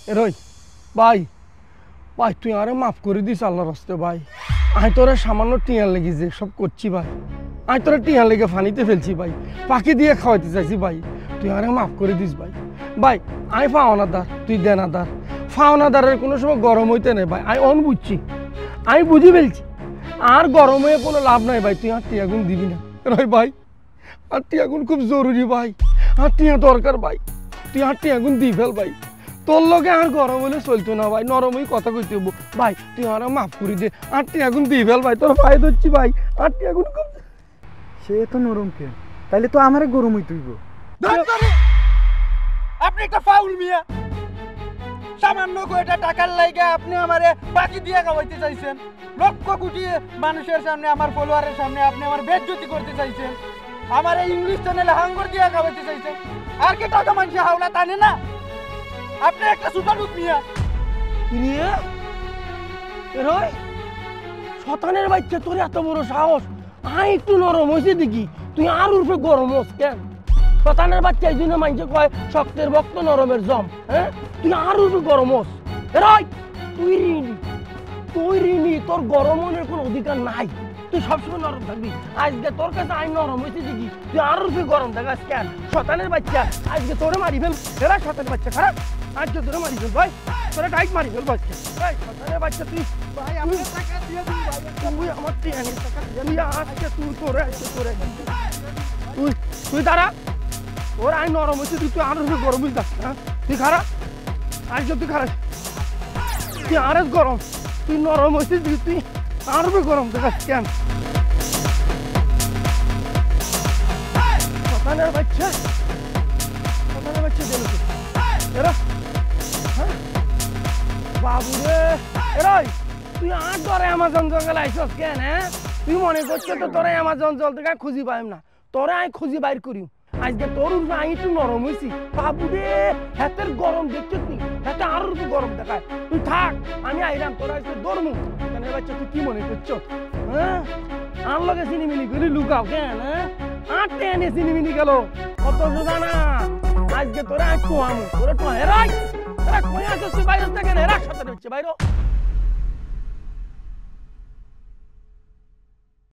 এরই ভাই ভাই তুই আরে মাফ করে দিস আল্লাহর রাস্তে ভাই। আমি তোরা সামান্য টিয়ার লেগে যে সব করছি ভাই, আমি তোরা টিয়ার লেগে ফানিতে ফেলছি ভাই, পাখি দিয়ে খাওয়াইতে চাইছি ভাই, তুই আরে মাফ করে দিস ভাই। ভাই আমি ফাওনাদার, তুই দেনাদার। ফাওনাদারের কোনো সময় গরম হইতে নেই ভাই, আমি বুঝছি, আমি বুঝি ফেলছি। আর গরম হয়ে কোনো লাভ নাই ভাই, তুই আর টিয়াগুন দিবি না রয় ভাই। আর টিয়াগুন খুব জরুরি ভাই, আর টিয়া দরকার ভাই, তুই আর টিয়াগুন দিয়ে ফেল ভাই। তোর লগে আর গরম হলে চলতো না ভাই, নরমই কথা কইতে হবো ভাই, তুই আর মাফ করে দে। আর টিয়াগুন দিয়ে ফেল ভাই, তোর পায়ে ধরছি ভাই। আর টিয়াগুন খুব সে তো নরম কে, তাইলে তো আমারে গরম হইতে হইব। আপনি একটা ফাউল মিয়া, সামান্য কয়টা টাকার লাইগা আপনি আমারে বাকি দিয়ে খাওয়াইতে চাইছেন। লক্ষ কোটি মানুষের সামনে, আমার ফলোয়ারের সামনে আপনি আমার বেজ্জতি করতে চাইছেন। আমার এই ইংলিশ চ্যানেলে হাঙ্গর দিয়ে খাওয়াইতে চাইছেন। আর কি টাকা মানুষ হাওলা টানে না? আপনি একটা সুতালুক মিয়া। নিয়ে রয় শতানের বাচ্চা, তোর এত বড় সাহস! আই একটু নরম হয়েছে দেখি, তুই আর উর্ফে গরম হোস কেন? শতানের বাচ্চা এই জন্য মানছে কয় শক্তের ভক্ত নরমের জম। হ্যাঁ তুই আর উর্ফে গরম হোস রয়। তুই ঋণী, তোর গরম মনের কোনো অধিকার নাই, তুই সবসময় নরম থাকবি। আজকে তোর কাছে আইন নরম হয়েছে দেখি, তুই আর উর্ফে গরম থাকাস কেন? শতানের বাচ্চা আজকে তোরে মারি ফেল। এরা শতানের বাচ্চা খারাপ, আজকে তোরে মারি ফেল ভাই, তোরা টাইট মারি ফেল বাচ্চা। ভাই শতানের বাচ্চা তুই ভাই আমি টাকা দিয়ে দিই ভাই, তুই আমার টিয়ানের টাকা তুই আজকে তুই তোরে আজকে তোরে তুই দাঁড়া। ওর আইন নরম হয়েছে তুই আর উর্ফে গরম হয়ে যাস। হ্যাঁ তুই খারাপ, আজকে তুই খারাপ, তুই আরেক গরম, তুই নরম হয়েছিস তুই আর গরম দেখাস কেন? শতানের বাচ্চা দিল এরা। হ্যাঁ বাবু রে এরাই তুই আর তোরা অ্যামাজন জঙ্গলে আইসস কেন? হ্যাঁ তুই মনে করছো তো তোরা অ্যামাজন জল থেকে খুঁজি পাইম না, তোরা আমি খুঁজি বাইর করি। আজকে তোর আমি একটু নরম হয়েছি বাবু রে, হাতের গরম দেখছো তুই, হাতে আরো একটু গরম দেখায়। তুই থাক, আমি আইলাম, তোরা আজকে দৌড়মু কেন? বাচ্চা তুই কি মনে করছো? হ্যাঁ আর লগে চিনিমিনি করে লুকাও কেন? হ্যাঁ আর টেনে চিনিমিনি গেল কত সোজা না। আজকে তোরা টোয়ামু, তোরা টোয়া হেরাই, তোরা কই আসছিস বাইরে থেকে? হেরা সাথে হচ্ছে বাইরে।